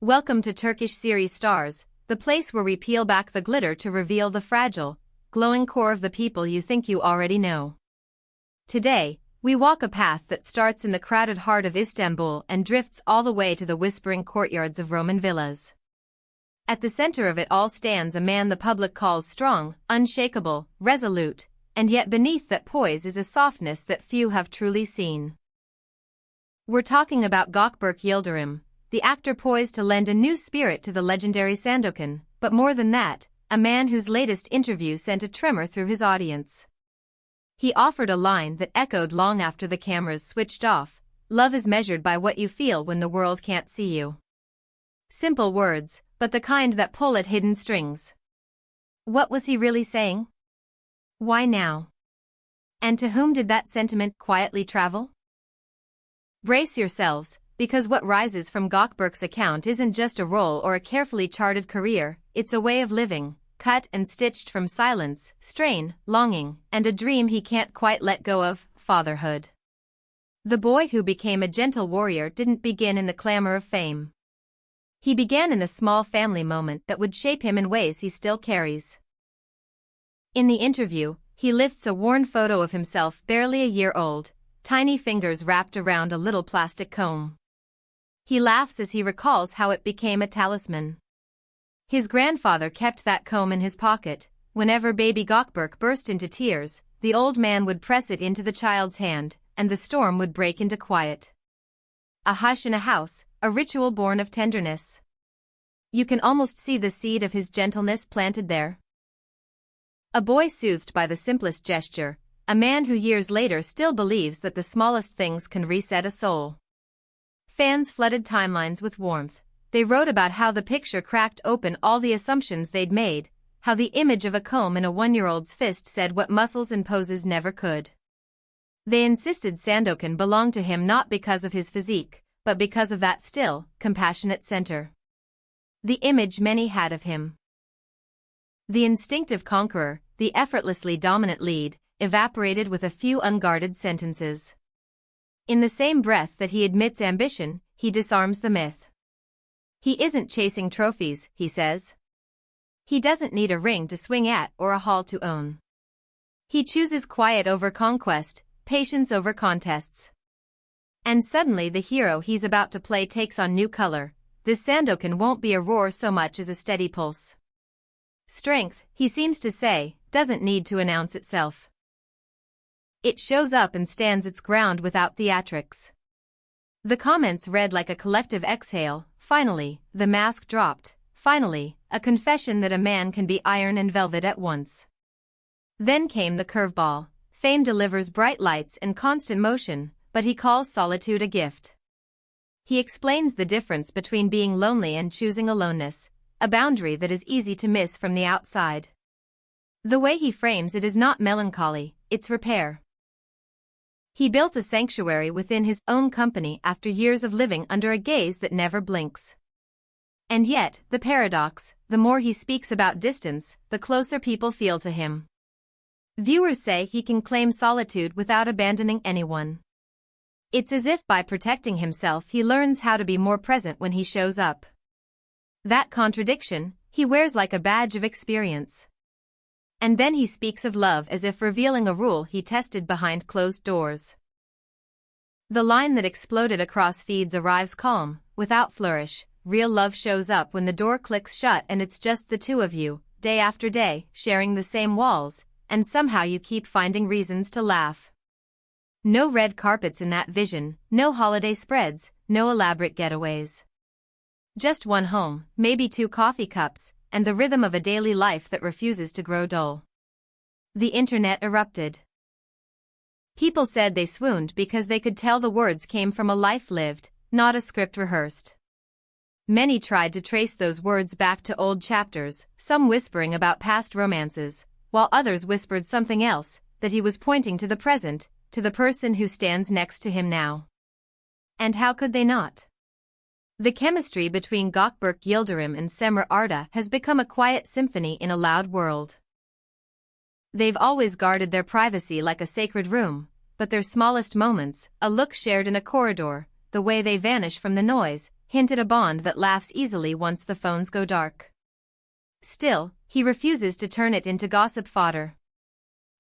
Welcome to Turkish series stars, the place where we peel back the glitter to reveal the fragile, glowing core of the people you think you already know. Today, we walk a path that starts in the crowded heart of Istanbul and drifts all the way to the whispering courtyards of Roman villas. At the center of it all stands a man the public calls strong, unshakable, resolute, and yet beneath that poise is a softness that few have truly seen. We're talking about Gökberk Yildirim, the actor poised to lend a new spirit to the legendary Sandokan, but more than that, a man whose latest interview sent a tremor through his audience. He offered a line that echoed long after the cameras switched off: "Love is measured by what you feel when the world can't see you." Simple words, but the kind that pull at hidden strings. What was he really saying? Why now? And to whom did that sentiment quietly travel? Brace yourselves, because what rises from Gökberk's account isn't just a role or a carefully charted career, it's a way of living, cut and stitched from silence, strain, longing, and a dream he can't quite let go of: fatherhood. The boy who became a gentle warrior didn't begin in the clamor of fame. He began in a small family moment that would shape him in ways he still carries. In the interview, he lifts a worn photo of himself barely a year old, tiny fingers wrapped around a little plastic comb. He laughs as he recalls how it became a talisman. His grandfather kept that comb in his pocket. Whenever baby Gökberk burst into tears, the old man would press it into the child's hand, and the storm would break into quiet. A hush in a house, a ritual born of tenderness. You can almost see the seed of his gentleness planted there. A boy soothed by the simplest gesture, a man who years later still believes that the smallest things can reset a soul. Fans flooded timelines with warmth. They wrote about how the picture cracked open all the assumptions they'd made, how the image of a comb in a one-year-old's fist said what muscles and poses never could. They insisted Sandokan belonged to him not because of his physique, but because of that still, compassionate center. The image many had of him. The instinctive conqueror, the effortlessly dominant lead, evaporated with a few unguarded sentences. In the same breath that he admits ambition, he disarms the myth. He isn't chasing trophies, he says. He doesn't need a ring to swing at or a hall to own. He chooses quiet over conquest, patience over contests. And suddenly the hero he's about to play takes on new color. This Sandokan won't be a roar so much as a steady pulse. Strength, he seems to say, doesn't need to announce itself. It shows up and stands its ground without theatrics. The comments read like a collective exhale: finally, the mask dropped, finally, a confession that a man can be iron and velvet at once. Then came the curveball. Fame delivers bright lights and constant motion, but he calls solitude a gift. He explains the difference between being lonely and choosing aloneness, a boundary that is easy to miss from the outside. The way he frames it is not melancholy, it's repair. He built a sanctuary within his own company after years of living under a gaze that never blinks. And yet, the paradox: the more he speaks about distance, the closer people feel to him. Viewers say he can claim solitude without abandoning anyone. It's as if by protecting himself he learns how to be more present when he shows up. That contradiction, he wears like a badge of experience. And then he speaks of love as if revealing a rule he tested behind closed doors. The line that exploded across feeds arrives calm, without flourish. Real love shows up when the door clicks shut and it's just the two of you, day after day, sharing the same walls, and somehow you keep finding reasons to laugh. No red carpets in that vision, no holiday spreads, no elaborate getaways. Just one home, maybe two coffee cups, and the rhythm of a daily life that refuses to grow dull. The internet erupted. People said they swooned because they could tell the words came from a life lived, not a script rehearsed. Many tried to trace those words back to old chapters, some whispering about past romances, while others whispered something else, that he was pointing to the present, to the person who stands next to him now. And how could they not? The chemistry between Gökberk Yildirim and Cemre has become a quiet symphony in a loud world. They've always guarded their privacy like a sacred room, but their smallest moments, a look shared in a corridor, the way they vanish from the noise, hint at a bond that laughs easily once the phones go dark. Still, he refuses to turn it into gossip fodder.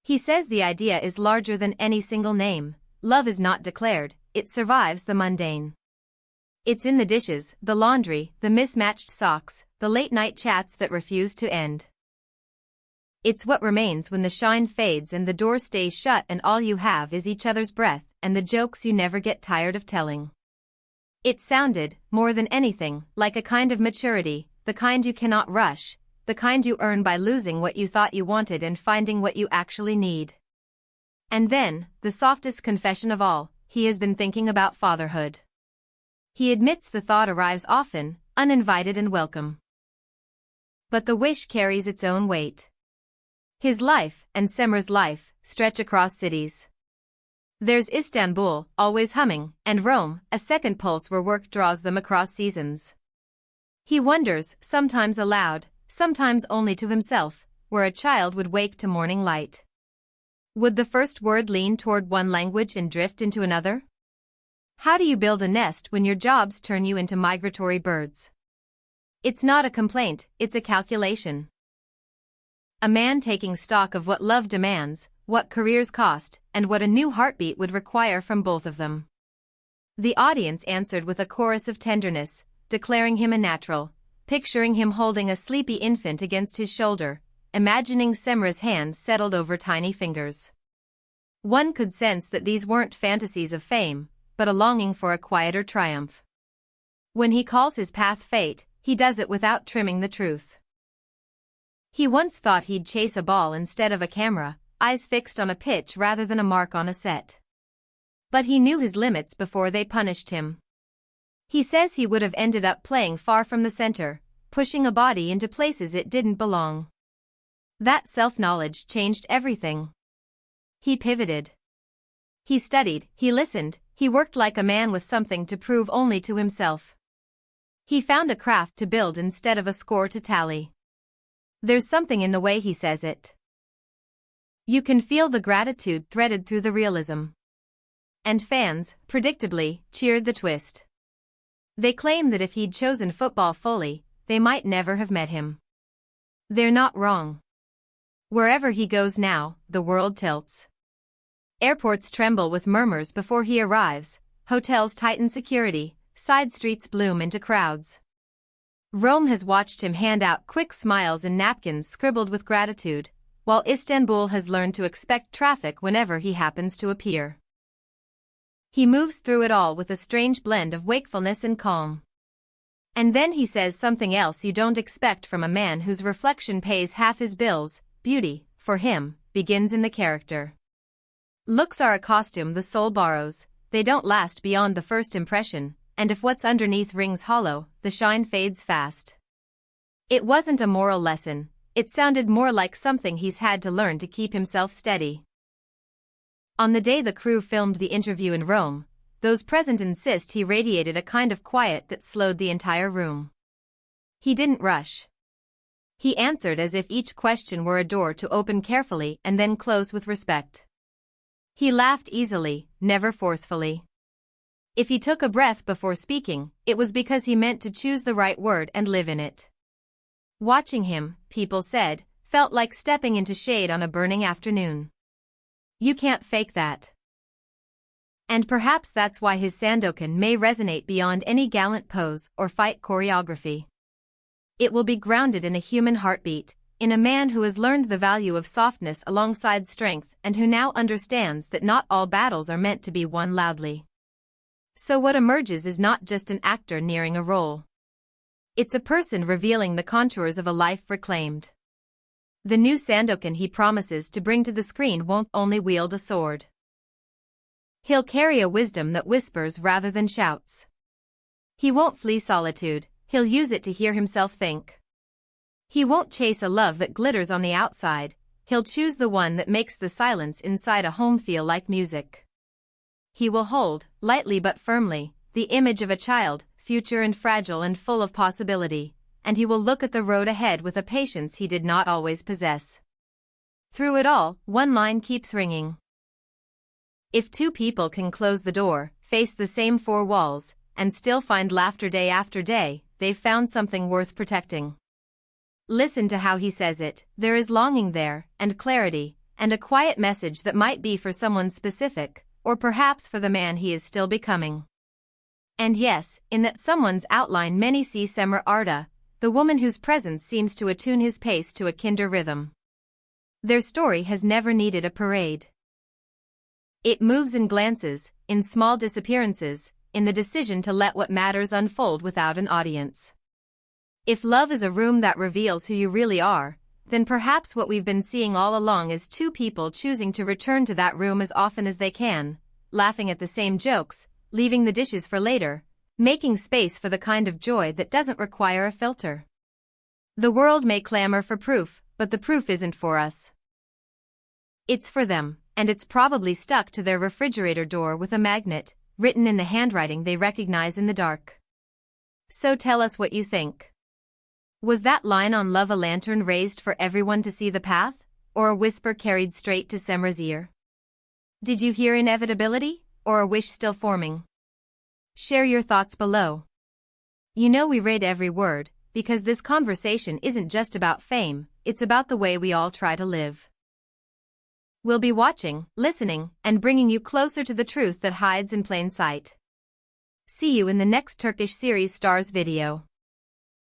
He says the idea is larger than any single name. Love is not declared, it survives the mundane. It's in the dishes, the laundry, the mismatched socks, the late-night chats that refuse to end. It's what remains when the shine fades and the door stays shut and all you have is each other's breath and the jokes you never get tired of telling. It sounded, more than anything, like a kind of maturity, the kind you cannot rush, the kind you earn by losing what you thought you wanted and finding what you actually need. And then, the softest confession of all, he has been thinking about fatherhood. He admits the thought arrives often, uninvited and welcome. But the wish carries its own weight. His life, and Cemre's life, stretch across cities. There's Istanbul, always humming, and Rome, a second pulse where work draws them across seasons. He wonders, sometimes aloud, sometimes only to himself, where a child would wake to morning light. Would the first word lean toward one language and drift into another? How do you build a nest when your jobs turn you into migratory birds? It's not a complaint, it's a calculation. A man taking stock of what love demands, what careers cost, and what a new heartbeat would require from both of them. The audience answered with a chorus of tenderness, declaring him a natural, picturing him holding a sleepy infant against his shoulder, imagining Cemre's hand settled over tiny fingers. One could sense that these weren't fantasies of fame, but a longing for a quieter triumph. When he calls his path fate, he does it without trimming the truth. He once thought he'd chase a ball instead of a camera, eyes fixed on a pitch rather than a mark on a set. But he knew his limits before they punished him. He says he would have ended up playing far from the center, pushing a body into places it didn't belong. That self-knowledge changed everything. He pivoted. He studied, he listened, he worked like a man with something to prove only to himself. He found a craft to build instead of a score to tally. There's something in the way he says it. You can feel the gratitude threaded through the realism. And fans, predictably, cheered the twist. They claim that if he'd chosen football fully, they might never have met him. They're not wrong. Wherever he goes now, the world tilts. Airports tremble with murmurs before he arrives, hotels tighten security, side streets bloom into crowds. Rome has watched him hand out quick smiles and napkins scribbled with gratitude, while Istanbul has learned to expect traffic whenever he happens to appear. He moves through it all with a strange blend of wakefulness and calm. And then he says something else you don't expect from a man whose reflection pays half his bills: beauty, for him, begins in the character. Looks are a costume the soul borrows, they don't last beyond the first impression, and if what's underneath rings hollow, the shine fades fast. It wasn't a moral lesson, it sounded more like something he's had to learn to keep himself steady. On the day the crew filmed the interview in Rome, those present insist he radiated a kind of quiet that slowed the entire room. He didn't rush. He answered as if each question were a door to open carefully and then close with respect. He laughed easily, never forcefully. If he took a breath before speaking, it was because he meant to choose the right word and live in it. Watching him, people said, felt like stepping into shade on a burning afternoon. You can't fake that. And perhaps that's why his Sandokan may resonate beyond any gallant pose or fight choreography. It will be grounded in a human heartbeat, in a man who has learned the value of softness alongside strength and who now understands that not all battles are meant to be won loudly. So what emerges is not just an actor nearing a role. It's a person revealing the contours of a life reclaimed. The new Sandokan he promises to bring to the screen won't only wield a sword. He'll carry a wisdom that whispers rather than shouts. He won't flee solitude, he'll use it to hear himself think. He won't chase a love that glitters on the outside, he'll choose the one that makes the silence inside a home feel like music. He will hold, lightly but firmly, the image of a child, future and fragile and full of possibility, and he will look at the road ahead with a patience he did not always possess. Through it all, one line keeps ringing. If two people can close the door, face the same four walls, and still find laughter day after day, they've found something worth protecting. Listen to how he says it. There is longing there, and clarity, and a quiet message that might be for someone specific, or perhaps for the man he is still becoming. And yes, in that someone's outline many see Cemre Arda, the woman whose presence seems to attune his pace to a kinder rhythm. Their story has never needed a parade. It moves in glances, in small disappearances, in the decision to let what matters unfold without an audience. If love is a room that reveals who you really are, then perhaps what we've been seeing all along is two people choosing to return to that room as often as they can, laughing at the same jokes, leaving the dishes for later, making space for the kind of joy that doesn't require a filter. The world may clamor for proof, but the proof isn't for us. It's for them, and it's probably stuck to their refrigerator door with a magnet, written in the handwriting they recognize in the dark. So tell us what you think. Was that line on love a lantern raised for everyone to see the path, or a whisper carried straight to Cemre's ear? Did you hear inevitability, or a wish still forming? Share your thoughts below. You know we read every word, because this conversation isn't just about fame, it's about the way we all try to live. We'll be watching, listening, and bringing you closer to the truth that hides in plain sight. See you in the next Turkish series Stars video.